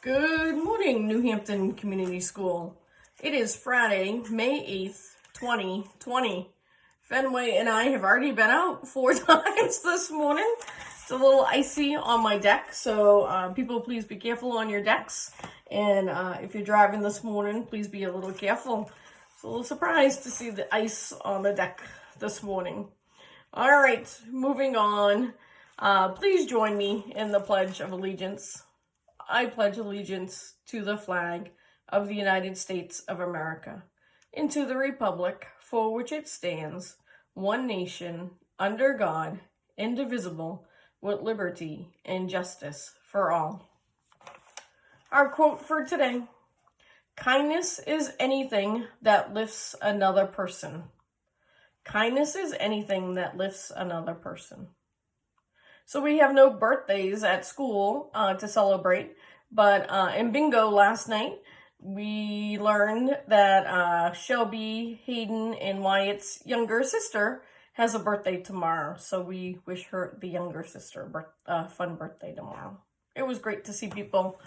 Good morning, New Hampton Community School. It is Friday, May 8th, 2020. Fenway and I have already been out 4 times this morning. It's a little icy on my deck, so people please be careful on your decks. And if you're driving this morning, please be a little careful. It's a little surprised to see the ice on the deck this morning. All right, moving on. Please join me in the Pledge of Allegiance. I pledge allegiance to the flag of the United States of America and to the republic for which it stands, one nation, under God, indivisible, with liberty and justice for all. Our quote for today: kindness is anything that lifts another person. Kindness is anything that lifts another person. So we have no birthdays at school to celebrate, but in bingo last night, we learned that Shelby, Hayden, and Wyatt's younger sister has a birthday tomorrow. So we wish her, the younger sister, a fun birthday tomorrow. It was great to see people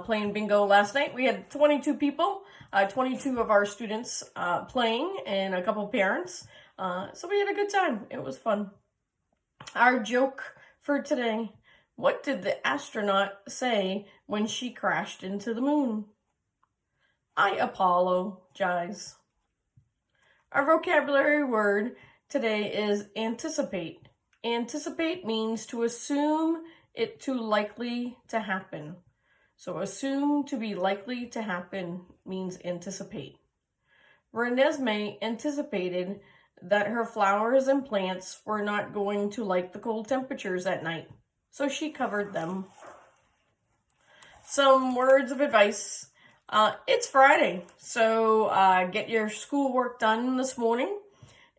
playing bingo last night. We had 22 people, 22 of our students playing, and a couple parents. So we had a good time. It was fun. Our joke for today: what did the astronaut say when she crashed into the moon? I apologize. Our vocabulary word today is anticipate. Anticipate means to assume it to likely to happen. So assume to be likely to happen means anticipate. Renesmee anticipated that her flowers and plants were not going to like the cold temperatures at night, so she covered them. Some words of advice. It's Friday, so get your schoolwork done this morning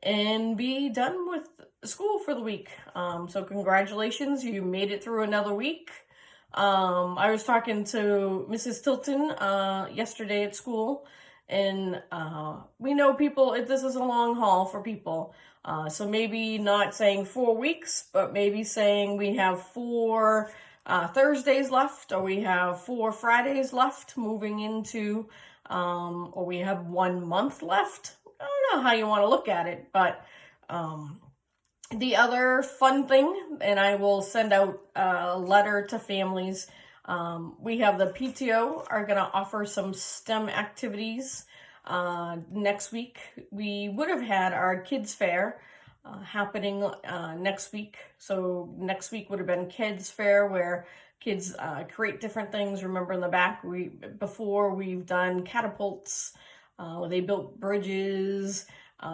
and be done with school for the week. So congratulations, you made it through another week. I was talking to Mrs. Tilton yesterday at school, and we know people, this is a long haul for people. So maybe not saying 4 weeks, but maybe saying we have 4 Thursdays left, or we have 4 Fridays left moving into, or we have 1 month left. I don't know how you want to look at it, but the other fun thing, and I will send out a letter to families, we have the PTO are going to offer some STEM activities next week. We would have had our kids fair happening next week. So next week would have been kids fair, where kids create different things. Remember in the back, we've done catapults, they built bridges,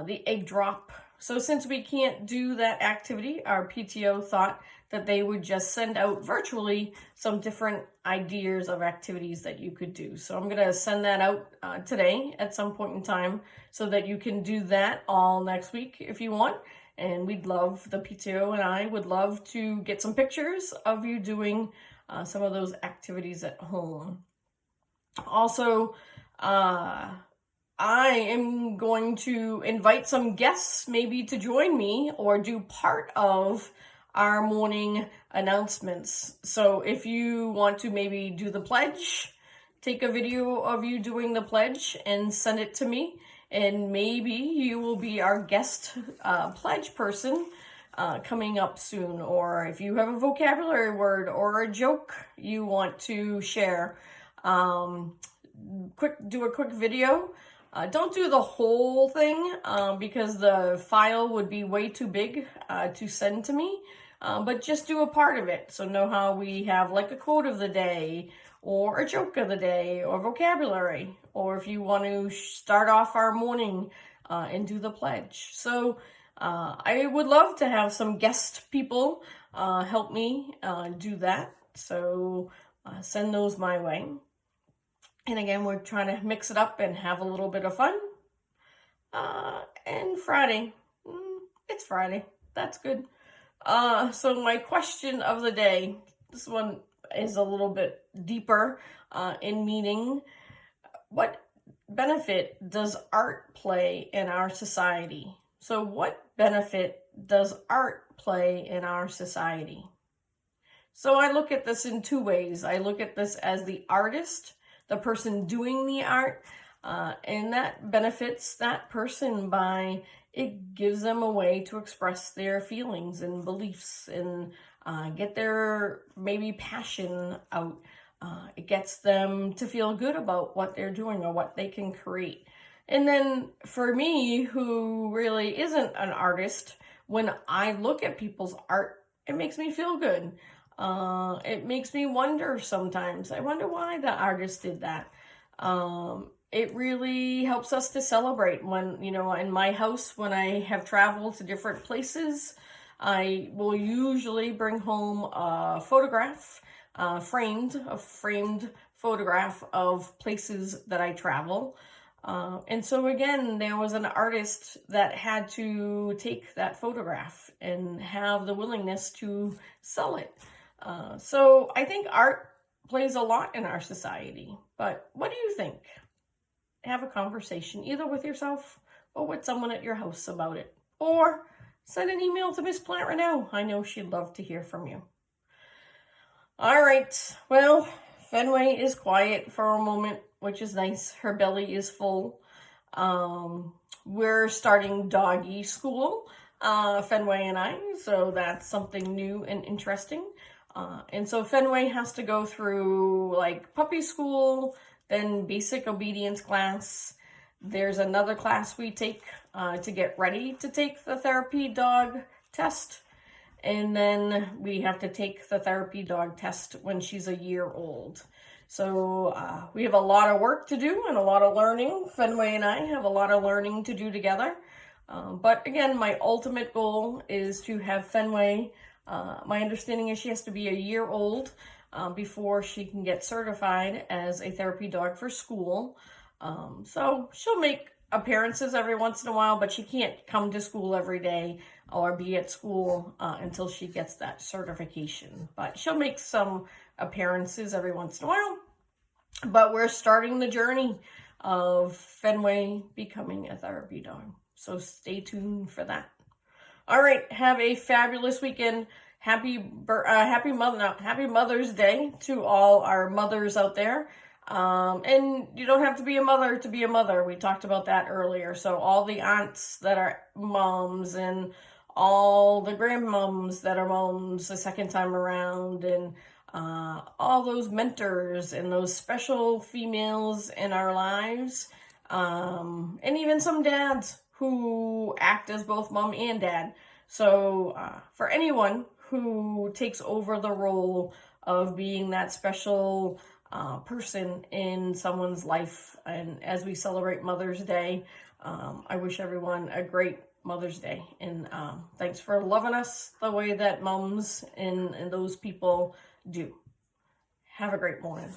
the egg drop. So since we can't do that activity, our PTO thought that they would just send out virtually some different ideas of activities that you could do. So I'm going to send that out today at some point in time so that you can do that all next week if you want. And we'd love, the PTO and I would love to get some pictures of you doing some of those activities at home. Also, I am going to invite some guests maybe to join me or do part of our morning announcements. So if you want to maybe do the pledge, take a video of you doing the pledge and send it to me, and maybe you will be our guest pledge person coming up soon. Or if you have a vocabulary word or a joke you want to share, do a quick video. Don't do the whole thing because the file would be way too big to send to me, but just do a part of it. So know how we have like a quote of the day or a joke of the day or vocabulary, or if you want to start off our morning and do the pledge. So I would love to have some guest people help me do that. So send those my way. And again, we're trying to mix it up and have a little bit of fun. And Friday, it's Friday. That's good. So my question of the day, this one is a little bit deeper in meaning. What benefit does art play in our society? So what benefit does art play in our society? So I look at this in two ways. I look at this as the artist, the person doing the art, and that benefits that person by it gives them a way to express their feelings and beliefs and get their maybe passion out. It gets them to feel good about what they're doing or what they can create. And then for me, who really isn't an artist, when I look at people's art, it makes me feel good. It makes me wonder sometimes. I wonder why the artist did that. It really helps us to celebrate when, in my house, when I have traveled to different places, I will usually bring home a photograph, a framed photograph of places that I travel. And so again, there was an artist that had to take that photograph and have the willingness to sell it. So I think art plays a lot in our society. But what do you think? Have a conversation either with yourself or with someone at your house about it. Or send an email to Miss Plant right now. I know she'd love to hear from you. All right. Well, Fenway is quiet for a moment, which is nice. Her belly is full. We're starting doggy school, Fenway and I, so that's something new and interesting. And so Fenway has to go through like puppy school, then basic obedience class. There's another class we take to get ready to take the therapy dog test. And then we have to take the therapy dog test when she's a year old. So we have a lot of work to do and a lot of learning. Fenway and I have a lot of learning to do together. But again, my ultimate goal is to have Fenway. My understanding is she has to be a year old before she can get certified as a therapy dog for school. So she'll make appearances every once in a while, but she can't come to school every day or be at school until she gets that certification. But she'll make some appearances every once in a while. But we're starting the journey of Fenway becoming a therapy dog. So stay tuned for that. All right, have a fabulous weekend. Happy Mother's Day to all our mothers out there. And you don't have to be a mother to be a mother. We talked about that earlier. So all the aunts that are moms and all the grandmoms that are moms the second time around, and all those mentors and those special females in our lives, and even some dads who act as both mom and dad. So for anyone who takes over the role of being that special person in someone's life, and as we celebrate Mother's Day, I wish everyone a great Mother's Day, and thanks for loving us the way that moms and those people do. Have a great morning.